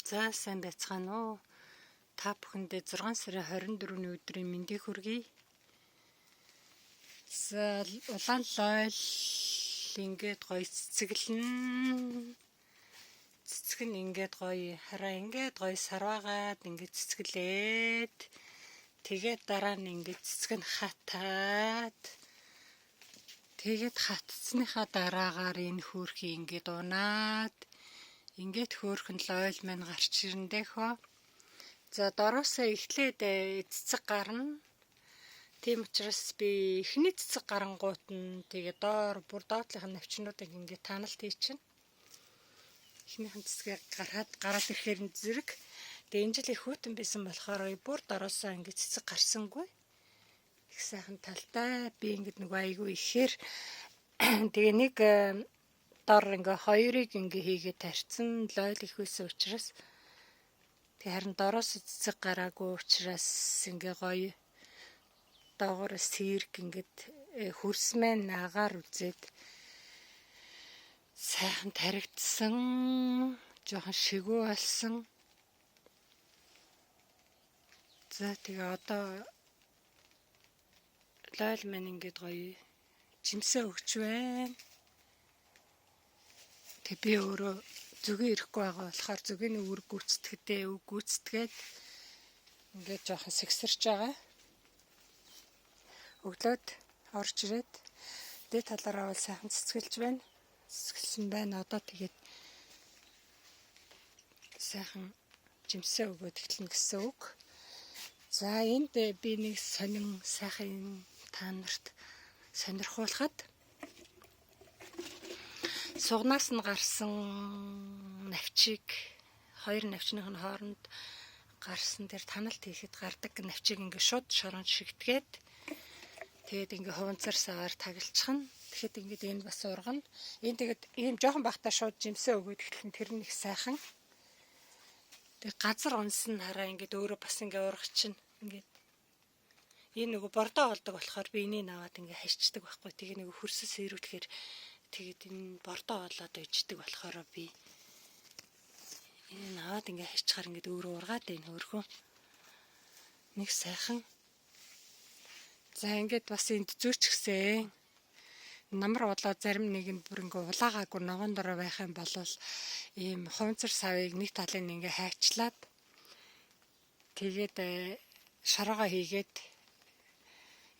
За сайн байцгаана уу. Та бүхэндээ 6 сарын 24-ний өдрийн мэндийг хүргэе. За улаан лойл ингээд гоё цэцэглэн. Цэцэг нь ингээд гоё хараа ингээд гоё сарваагаад ингээд цэцгэлээд тэгээд дараа нь ингээд цэцэг нь хатаад тэгээд хатцсныхаа дараагаар энэ хөөрхий ингээд унаад ингээд хөөрхөн лойл маань гарч ирэндээ хөө. За дороосоо эхлээд цэцэг гарна. Тийм учраас би эхний цэцэг гарангуут нь тэгээ доор бүр доотлынх нь навчнуудыг ингээд таналт хийчихнэ. Эхнийхэн цэцгээ гараад ирэхээр нь зэрэг. Тэгээ энэ жил их хүйтэн байсан болохоор бүр дороосоо ингээд цэцэг гарсангүй. Их сайхан талтай би ингээд нэг айгүй ихээр тэгээ нэг дор ингээ хоёрыг ингээ хийгээд тарьсан лойл их байсан учраас тэг харин дороос цэцэг гараагүй учраас ингээ гоё доогоороо сэрг ингээд хөрсмэн агаар үзээд сайхан таригдсан жоохон шигүү болсон. За тэгээ одоо лойл маань ингээд гоё жимсээ өгч байна. Тэг би өөрөө зүгээ ирэхгүй байгаа болохоор зүгээний үр гүйцэтгээд ингээд жоохон сэгсэрч байгаа. Өглөөд орж ирээд дээд талаараа бол сайхан цэцгэлж байна. Цэцгэлсэн байна. Одоо тэгээд сайхан жимсээ өгөөд эхэлнэ гэсэн үг. За энд би нэг сонин сайхан та нарт сонирхуулахад сугнаас нь гарсан навчийг хоёр навчных нь хооронд гарсан дээр таналт хийхэд гардаг навчийг ингээ шууд шоронд шигтгээд тэгээд ингээ хуванцар саваар тагилчихна. Тэгэхэд ингээд энэ бас ургана. Энэ тэгээд ийм жоохон бахта шууд жимсээ өгөөд эхлэн тэр нь их сайхан. Тэгээд газар унсан хараа ингээд өөрөө бас ингээ ургачихна. Ингээд энэ нөгөө бордоо болдог болохоор би энийг аваад ингээ хайчдаг байхгүй. Тэгээ нөгөө хөрсөс ирүүлэхээр тэгээд энэ бордоо болоод иждэг болохоор би энэ аваад ингээ хайчхаар ингээ өөрөө ургаад байна хөрхөө. Нэг сайхан. За ингээд бас энд зүүчгсэн. Намар болоо зарим нэг нь бүр ингээ улаагаагүй ногоон дорой байх юм бол ийм хуванцар савыг нэг талын ингээ хайчлаад тэгээд шороогоо хийгээд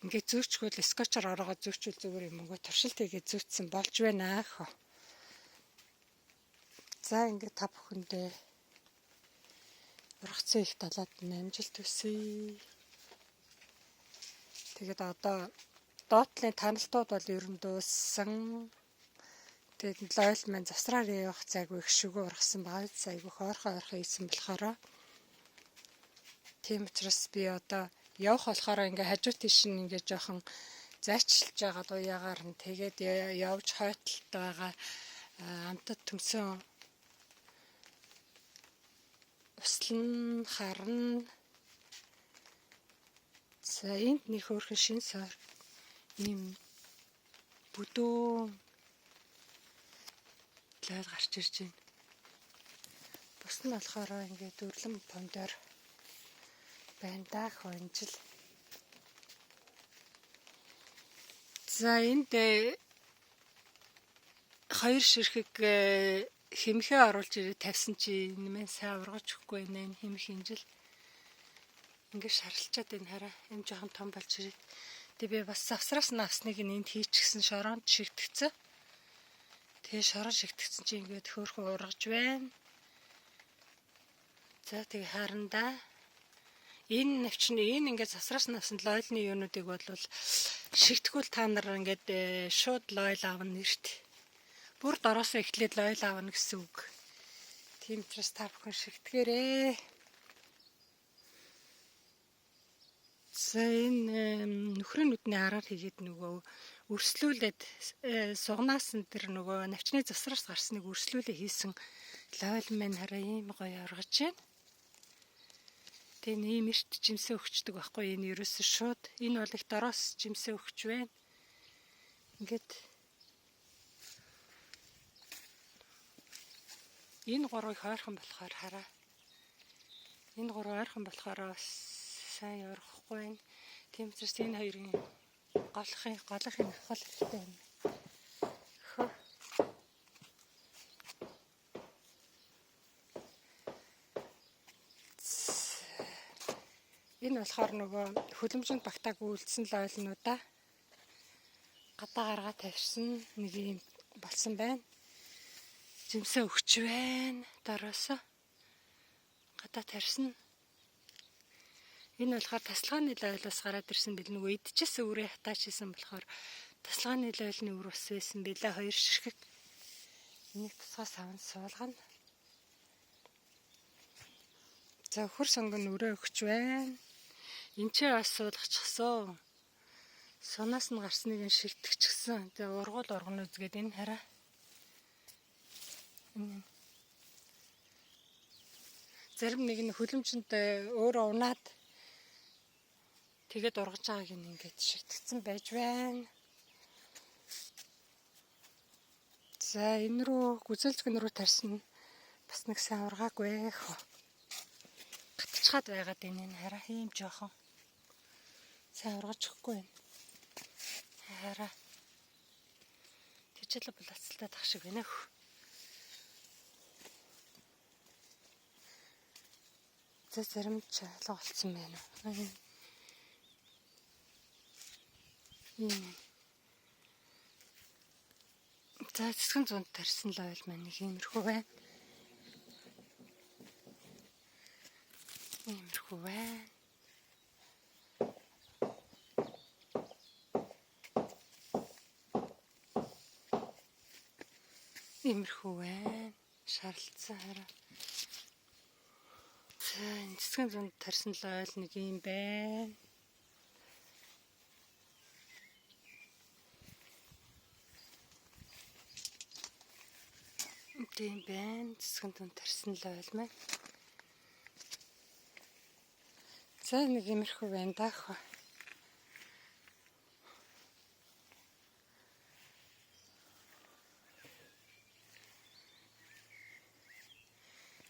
ингээ зүүчгүүл скотчоор ороогоо зүүчүүл зүгээр юм уу туршилт хийгээд зүүцсэн болж байна хөө. За ингээ та бүхэндээ ургацсан их талаад амжилт хүсье. Тэгээд одоо доотлын таналтууд бол ер нь дууссан. Тэгээд лойл маань завсраар явах цайгүй их шүгөө ургасан байгаа. Цайгүй хоорхоо хийсэн болохоор тийм учраас би одоо явах болохоор ингээ хажуу тийш нь ингээ жоохон зайчилж байгаа дуяагаар нь тэгээд явж хойтолт байгаа амтад төмсөн услан харна. За энд нэг хөөрхөн шин сар ийм бүдүүн лойл гарч ирж байна. Бус нь болохоор ингээ дүрлэн помдор байна даа хонжил. За энд хоёр ширхэг хэмхээ оруулж ирээд тавьсан чи нэмээ сайн ургаж өгөхгүй нэ хэмх инжил. Ингээ шаралчаад энэ хараа юм жоохон том болж ирээд. Тэг би бас завсраас навсныг энд хийчихсэн шороонд шигтгэцэн. Тэгээ шороо шигтгэцэн чи ингээд хөөрхөн ургаж байна. За тэг харандаа энэ навчны энэ ингээд завсраас навсан лойлны юунуудыг бол шигтгэл та нар ингээд шууд лойл аавна нэрт. Бүр дороосоо эхлээд лойл аавна гэсэн үг. Тийм учраас та бүхэн шигтгээрээ. За энэ нөхрийн нүдний араар хийгээд нөгөө өрслүүлээд сугнаас нь тэр нөгөө навчны завсраас гарсныг өрслүүлээ хийсэн лойл маань хараа ийм гоё ургаж байна. Тэгээ ийм эрт жимсээ өгчдөг байхгүй энэ ерөөсөө шууд энэ бол их дороос жимсээ өгч байна. Ингээд энэ гурвыг хойрхон болохоор хараа Энэ гурав ойрхон болохоор бас сайн явахгүй байна. Тийм учраас энэ хоёрын голохын хол хэрэгтэй юм. Хөө. Энэ болохоор нөгөө хөлөмжөнд багтааг үйлдсэн л ойлнуудаа гадаа гаргаа тавьсан нэг юм болсон байна. Жимсээ өгч байна. Дороосоо гадаа тавьсан. Энэ болохоор тасалгааны лойлоос гараад ирсэн бил нөгөө идчихсэн үрээ хатаачсэн болохоор тасалгааны лойлны үр ус байсан билээ 2 ширхэг. Энийг тусгаас аван суулгана. За хөр сонгон өрөө өгч байна. Энд ч бас суулгачихсан. Сунаас нь гарсныг нь шилтгэчихсэн. Тэгээ ургуул үзгээд энэ хараа. Зарим нэг нь хөлөмжөнд өөрөө унаад тэгээд ургаж байгааг нь ингээд шигтгэцэн байж байна. За энэ рүү гүзэлцгэн рүү тарьсан бас нэг сайн ургаагүй. Гатчихад байгаад энэ хараа ийм жоохон сайн ургаж өгөхгүй байна. Хараа. Тэжэл булацалтай тах шиг байна хөө. За зарим ч алга болсон байна. За цэцгэн зунд тарьсан л ойл маань нэг иймэрхүү байна. Иймэрхүү байна. Иймэрхүү байна. Шарлцсан хараа. За энэ цэцгэн зунд тарьсан л ойл нэг юм байна. Тийм байна. Цэцгэн зунд тарьсан л ойл маань. За нэг иймэрхүү байна даах.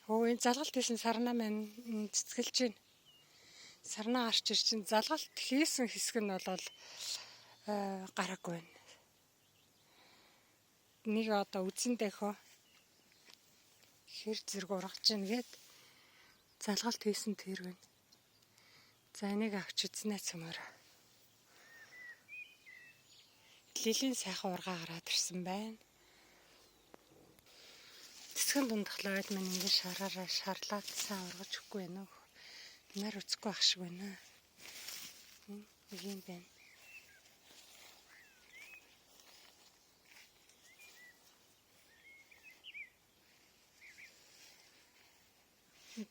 Энэ залгалт хийсэн сарнаа маань цэцгэлж байна. Сарнаа гарч ир чинь залгалт хийсэн хэсэг нь бол гараагүй байна. Нэг одоо үзэндээ хөө хэр зэрэг ургаж ийн гээд залгалт хийсэн тэр байна. За энийг авч үзнэ цөмөр. Лилийн сайхан ургаа гараад ирсэн байна. Цэцгэн дундах лойл маань ингэ шараараа шарлаад сайн ургаж өгөхгүй байна уу? Нар үзэхгүй ах шиг байна. Нэг юм байна.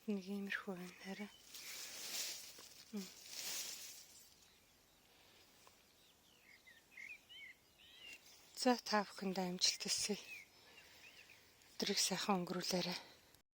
Нэг иймэрхүү байна хараа. За та бүхэнд амжилт хүсье. Өдрийг сайхан өнгөрүүлээрэй.